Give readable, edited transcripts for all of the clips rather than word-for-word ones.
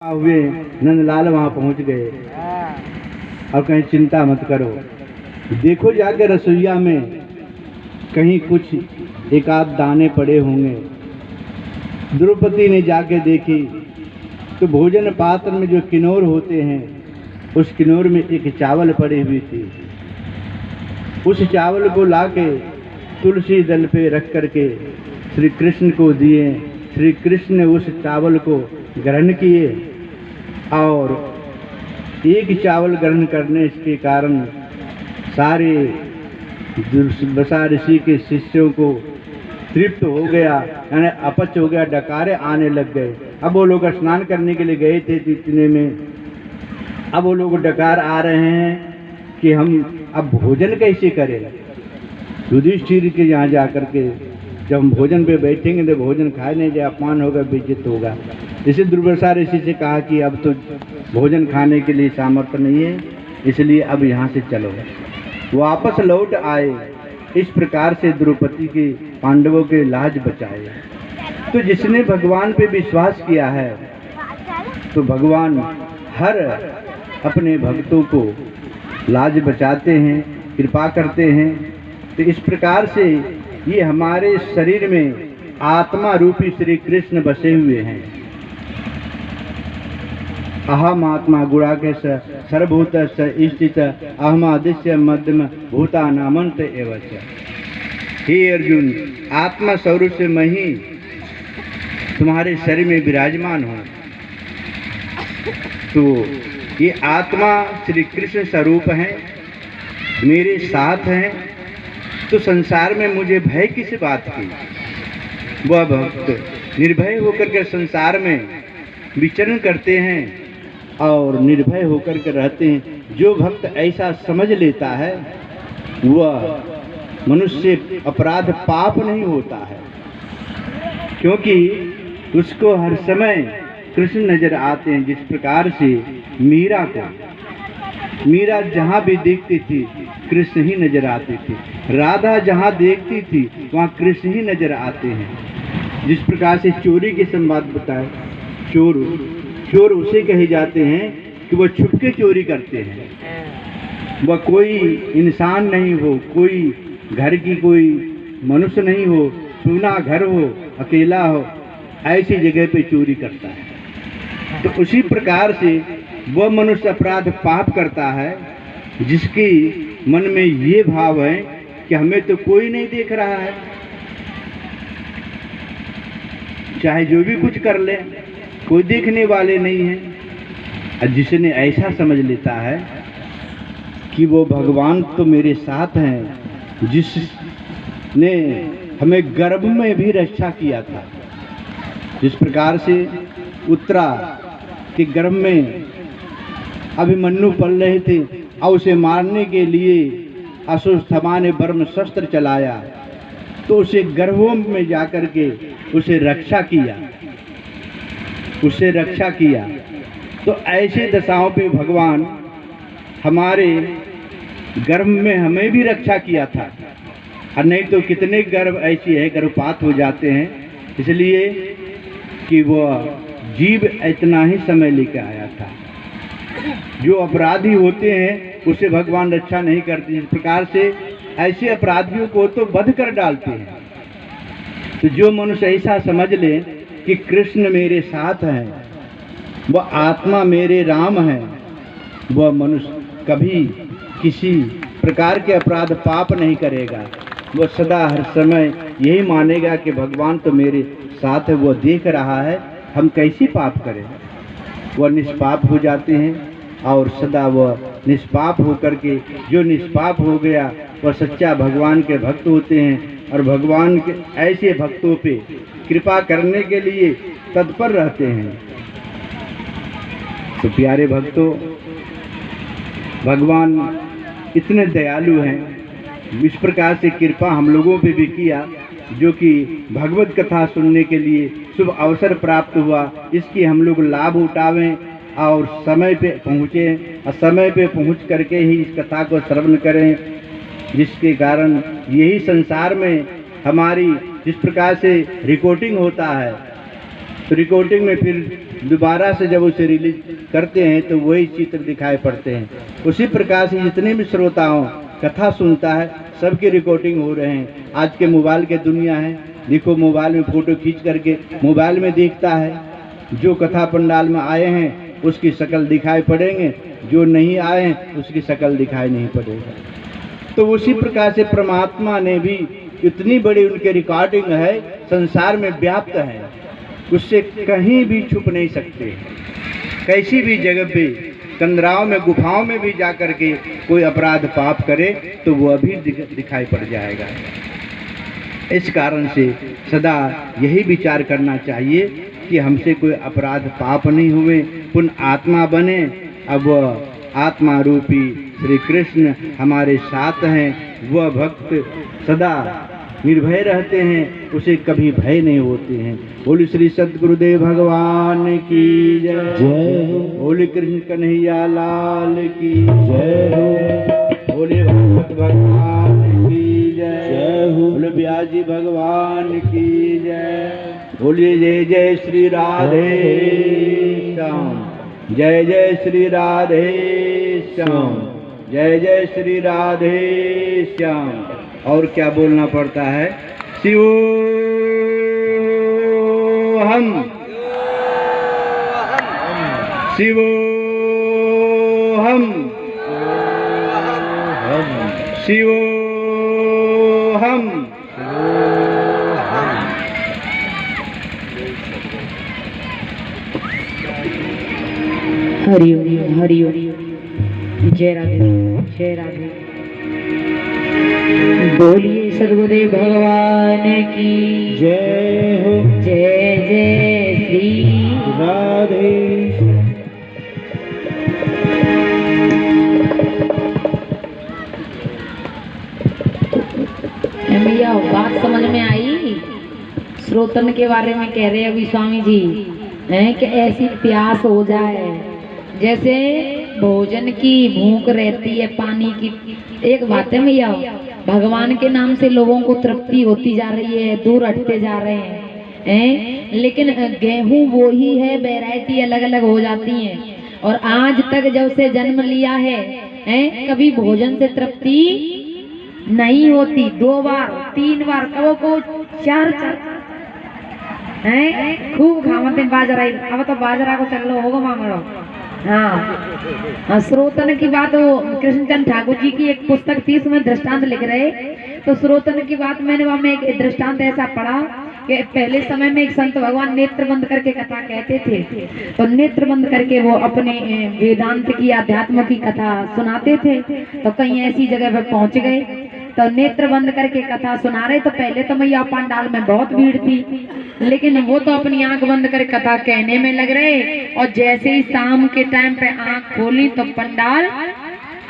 हुए नंदलाल वहाँ पहुँच गए और कहीं चिंता मत करो, देखो जाके रसोईया में कहीं कुछ एक आध दाने पड़े होंगे। द्रौपदी ने जाके देखी तो भोजन पात्र में जो किन्नौर होते हैं उस किन्नौर में एक चावल पड़ी हुई थी। उस चावल को लाके तुलसी दल पे रख करके श्री कृष्ण को दिए। श्री कृष्ण ने उस चावल को ग्रहण किए और एक चावल ग्रहण करने के कारण सारे दुर्वासा ऋषि के शिष्यों को तृप्त हो गया, यानी अपच हो गया, डकारे आने लग गए। अब वो लोग स्नान करने के लिए गए थे इतने में अब वो लोग डकार आ रहे हैं कि हम अब भोजन कैसे करें। युधिष्ठिर के यहाँ जा करके जब हम भोजन पे बैठेंगे तो भोजन खाए नहीं जाए, अपमान होगा, बेइज्जत होगा। इसे दुर्वासा ऋषि से कहा कि अब तो भोजन खाने के लिए सामर्थ्य नहीं है, इसलिए अब यहाँ से चलो। वापस लौट आए। इस प्रकार से द्रौपदी के पांडवों के लाज बचाए। तो जिसने भगवान पे विश्वास किया है तो भगवान हर अपने भक्तों को लाज बचाते हैं, कृपा करते हैं। तो इस प्रकार से ये हमारे शरीर में आत्मा रूपी श्री कृष्ण बसे हुए हैं। अहम आत्मा गुणाकेश सर्वभूत स्थित अहमादिश्य मध्यम भूतानामंत एवं। हे अर्जुन, आत्मा स्वरूप से मैं ही तुम्हारे शरीर में विराजमान हूँ। तो ये आत्मा श्री कृष्ण स्वरूप है, मेरे साथ हैं। तो संसार में मुझे भय किस बात की। वह भक्त निर्भय होकर के संसार में विचरण करते हैं और निर्भय होकर के रहते हैं। जो भक्त ऐसा समझ लेता है वह मनुष्य अपराध पाप नहीं होता है, क्योंकि उसको हर समय कृष्ण नजर आते हैं। जिस प्रकार से मीरा जहाँ भी देखती थी कृष्ण ही नजर आते थे, राधा जहाँ देखती थी वहाँ कृष्ण ही नजर आते हैं। जिस प्रकार से चोरी के संवाद बताए, चोर उसे कहे जाते हैं कि वह छुपके चोरी करते हैं। वह कोई इंसान नहीं हो, कोई घर की कोई मनुष्य नहीं हो, सूना घर हो, अकेला हो, ऐसी जगह पे चोरी करता है। तो उसी प्रकार से वह मनुष्य अपराध पाप करता है जिसकी मन में ये भाव है कि हमें तो कोई नहीं देख रहा है, चाहे जो भी कुछ कर ले कोई देखने वाले नहीं है। और जिसने ऐसा समझ लेता है कि वो भगवान तो मेरे साथ हैं, जिसने हमें गर्भ में भी रक्षा किया था। जिस प्रकार से उत्तरा के गर्भ में अभिमन्यु पल रहे थे और उसे मारने के लिए अश्वत्थामा ने ब्रह्म शस्त्र चलाया, तो उसे गर्भों में जाकर के उसे रक्षा किया। तो ऐसे दशाओं पे भगवान हमारे गर्भ में हमें भी रक्षा किया था। और नहीं तो कितने गर्भ ऐसे हैं गर्भपात हो जाते हैं, इसलिए कि वह जीव इतना ही समय लेकर आया था। जो अपराधी होते हैं उसे भगवान रक्षा नहीं करते। इस प्रकार से ऐसे अपराधियों को तो वध कर डालते हैं। तो जो मनुष्य ऐसा समझ ले कि कृष्ण मेरे साथ हैं, वह आत्मा मेरे राम है, वह मनुष्य कभी किसी प्रकार के अपराध पाप नहीं करेगा। वह सदा हर समय यही मानेगा कि भगवान तो मेरे साथ है, वह देख रहा है, हम कैसे पाप करें। वह निष्पाप हो जाते हैं और सदा वह निष्पाप होकर के, जो निष्पाप हो गया वह सच्चा भगवान के भक्त होते हैं और भगवान के ऐसे भक्तों पे कृपा करने के लिए तत्पर रहते हैं। तो प्यारे भक्तों, भगवान इतने दयालु हैं। इस प्रकार से कृपा हम लोगों पे भी किया, जो कि भगवत कथा सुनने के लिए शुभ अवसर प्राप्त हुआ, इसकी हम लोग लाभ उठावें और समय पे पहुँचें और समय पे पहुँच करके ही इस कथा को श्रवण करें। जिसके कारण यही संसार में हमारी जिस प्रकार से रिकॉर्डिंग होता है, तो रिकॉर्डिंग में फिर दोबारा से जब उसे रिलीज करते हैं तो वही चित्र दिखाई पड़ते हैं। उसी प्रकार से जितने भी श्रोताओं कथा सुनता है सबकी रिकॉर्डिंग हो रहे हैं। आज के मोबाइल के दुनिया है, देखो मोबाइल में फ़ोटो खींच करके मोबाइल में देखता है, जो कथा पंडाल में आए हैं उसकी शक्ल दिखाई पड़ेंगे, जो नहीं आए हैं उसकी शक्ल दिखाई नहीं पड़ेगा। तो उसी प्रकार से परमात्मा ने भी इतनी बड़ी उनके रिकॉर्डिंग है, संसार में व्याप्त है, उससे कहीं भी छुप नहीं सकते। कैसी भी जगह पे कंदराओं में गुफाओं में भी जा कर के कोई अपराध पाप करे तो वो अभी दिखाई पड़ जाएगा। इस कारण से सदा यही विचार करना चाहिए कि हमसे कोई अपराध पाप नहीं हुए, पुण्य आत्मा बने। अब आत्मा रूपी श्री कृष्ण हमारे साथ हैं, वह भक्त सदा निर्भय रहते हैं, उसे कभी भय नहीं होते हैं। बोले श्री सद्गुरुदेव भगवान की जय हो, बोले कृष्ण कन्हैया लाल की जय हो, बोले भागवत भगवान की जय हो, बोले व्यास जी भगवान की जय, बोलिए जय जय श्री राधे श्याम, जय जय श्री राधे श्याम, जय जय श्री राधे श्याम। और क्या बोलना पड़ता है? शिवो हम, शिवो हम, शिवो हम। हरि ओम, हरि ओम, जय राधे, जय राधे। बोलिए सद्गुरुदेव भगवान की जय हो, जय जय श्री राधे। भैया बात समझ में आई? श्रोतन के बारे में कह रहे अभी स्वामी जी हैं कि ऐसी प्यास हो जाए जैसे भोजन की भूख रहती है, पानी की। एक बात है भैया, भगवान के नाम से लोगों को तृप्ति होती जा रही है, दूर हटते जा रहे हैं, लेकिन गेहूं वो ही है, वैरायटी अलग अलग हो जाती हैं। और आज तक जब से जन्म लिया है कभी भोजन से तृप्ति नहीं होती। 2 बार 3 बार कबो को 4 हैं खूब खामते बाजरा। अब तो बाजरा को चल लो होगा मांग लो। हाँ, श्रोतन की बात, वो कृष्णचंद्र ठाकुर जी की एक पुस्तक थी, उसमें दृष्टांत लिख रहे। तो श्रोतन की बात मैंने वहां में एक दृष्टांत ऐसा पढ़ा कि पहले समय में एक संत भगवान नेत्र बंद करके कथा कहते थे। तो नेत्र बंद करके वो अपने वेदांत की, अध्यात्म की कथा सुनाते थे। तो कहीं ऐसी जगह पर पहुंच गए तो नेत्र बंद करके कथा सुना रहे। तो पहले तो मैया पंडाल में बहुत भीड़ थी, लेकिन वो तो अपनी आंख बंद कर कथा कहने में लग रहे। और जैसे ही शाम के टाइम पे आंख खोली तो पंडाल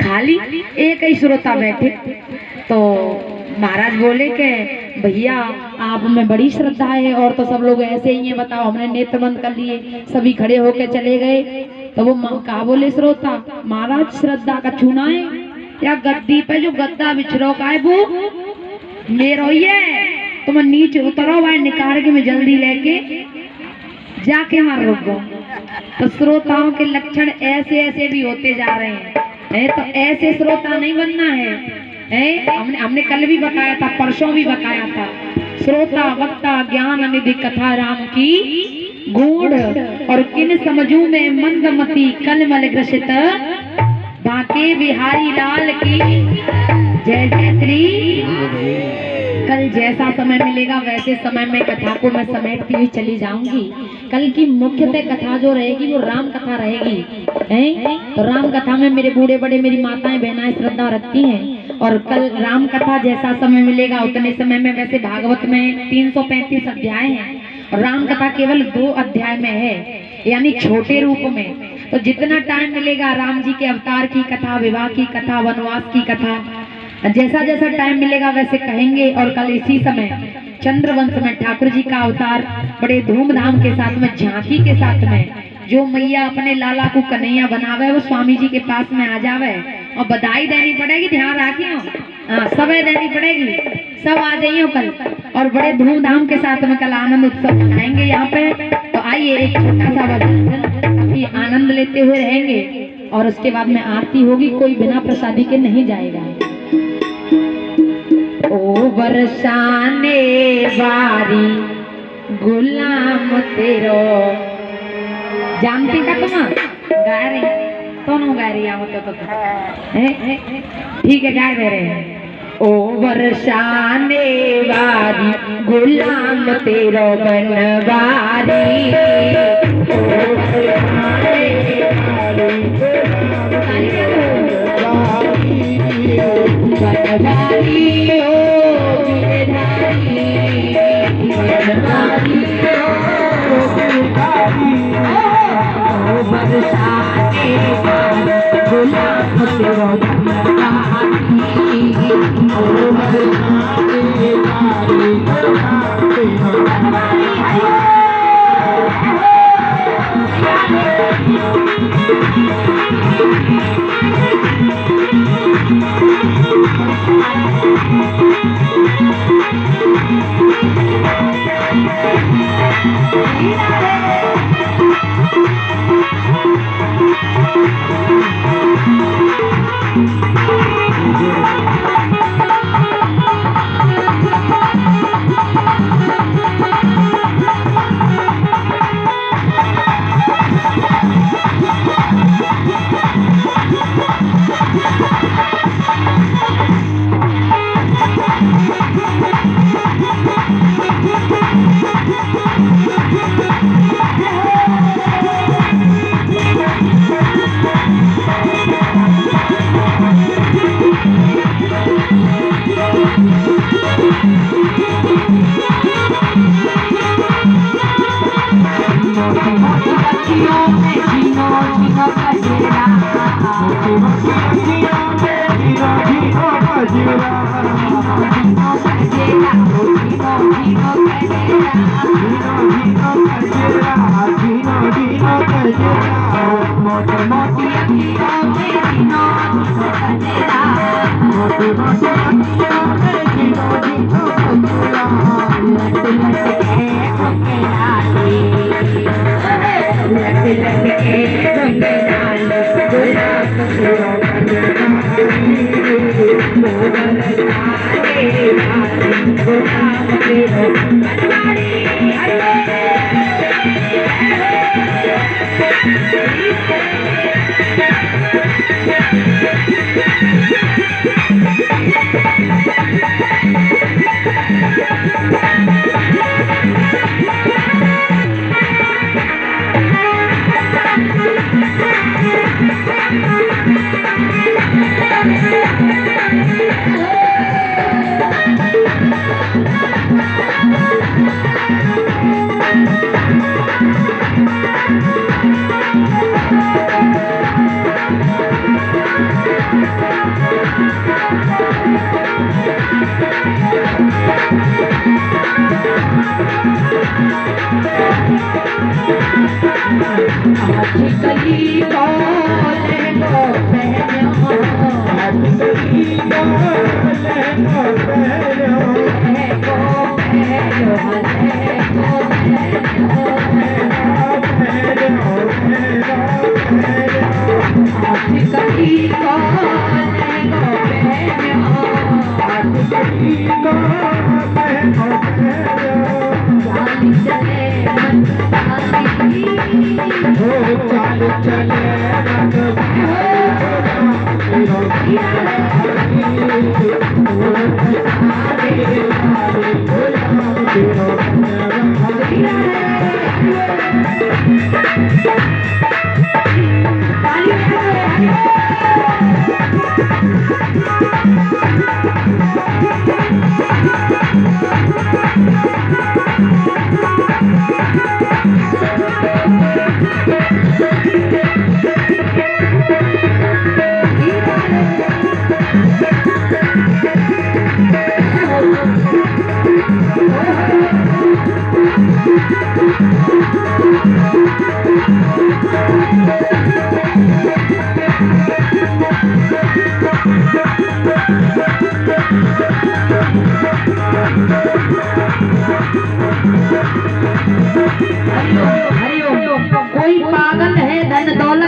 खाली, एक ही श्रोता बैठे। तो महाराज बोले कि भैया आप में बड़ी श्रद्धा है, और तो सब लोग ऐसे ही हैं, बताओ। हमने नेत्र बंद कर लिए, सभी खड़े होके चले गए। तो वो कहा बोले श्रोता, महाराज श्रद्धा का छूना है या गद्दी पे जो गद्दा बिछरो का है वो मेरा ही है, तुम नीचे उतरो भाई, निकाल के मैं जल्दी लेके जाके वहां रुक गो। तो श्रोताओं के लक्षण ऐसे ऐसे भी होते जा रहे हैं। तो ऐसे श्रोता नहीं बनना है। हमने कल भी बताया था, परसों भी बताया था। श्रोता वक्ता ज्ञान निधि कथा राम की गूढ़, और किन समझू में मंदमती कलमल ग्रसित बाके बिहारी लाल की जय जय श्री। कल जैसा समय मिलेगा वैसे समय में कथा को मैं समेटती हुई चली जाऊंगी। कल की मुख्यतः कथा जो रहेगी वो राम कथा रहेगी। तो राम कथा में मेरे बूढ़े बड़े, मेरी माताएं बहनाएं श्रद्धा रखती हैं। और कल राम कथा जैसा समय मिलेगा उतने समय में, वैसे भागवत में 335 अध्याय हैं और राम कथा केवल 2 अध्याय में है, यानी छोटे रूप में। तो जितना टाइम मिलेगा राम जी के अवतार की कथा, विवाह की कथा, वनवास की कथा, जैसा जैसा टाइम मिलेगा वैसे कहेंगे। और कल इसी समय चंद्रवंश में ठाकुर जी का अवतार बड़े धूमधाम के साथ में, झांकी के साथ में, जो मैया अपने लाला को कन्हैया बनावे वो स्वामी जी के पास में आ जावे और बधाई देनी पड़ेगी, ध्यान रखियो। हाँ, सबे देनी पड़ेगी, सब आ जाइयो कल और बड़े धूमधाम के साथ में कल आनंद उत्सव मनाएंगे यहाँ पे। तो आइए एक छोटा सा भजन की आनंद लेते हुए रहेंगे और उसके बाद में आरती होगी, कोई बिना प्रसादी के नहीं जाएगा। ओ बरसाने वारी गुलाम तेरो, जानती का तुम गा रही दोनों गा रही तो ठीक है, गा दे रहे हैं। ओ बरसाने वारी गुलाम तेरो बनवारी, ओ बरसाने वारी बनवारी ओ गिरधारी, बनवारी ओ गिरधारी, ओ बरसाने वारी गुलाम तेरो बनवारी, ओ बरसाने वारी गुलाम तेरो बनवारी।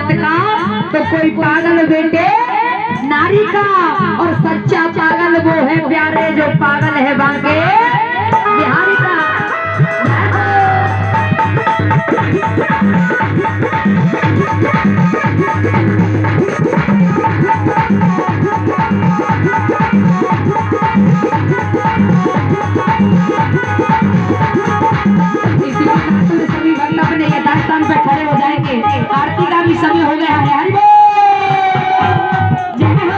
औरत का तो कोई पागल बेटे नारी का, और सच्चा पागल वो है प्यारे जो पागल है बांके बिहारी का। सभी बंदा अपने ये दास्तान पे खड़े हो जाएंगे। आरती का भी समय हो गया है। हरि बोल जय हो।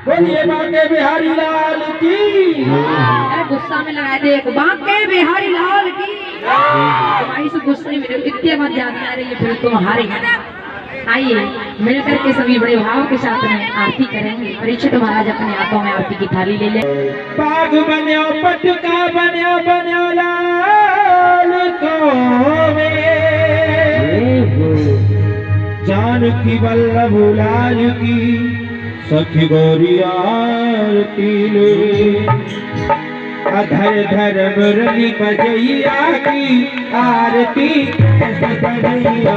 बोलिए बांके बिहारी लाल की। अरे गुस्सा में लगाए थे बांके बिहारी लाल की। तुम्हारी से गुस्से में इतने मत जाने आ रही है, फिर तुम्हारी। आइए मिलकर के सभी बड़े भाव के साथ में आरती करेंगे। परीक्षित महाराज अपने हाथों में आरती की थाली ले ले। बाग बन्यो पटका बन्यो बन्यो लाल को जानकी वल्लभ लाल की सखी गौरी आरती ले। अधर धर मुरली बजैया की आरती बजैया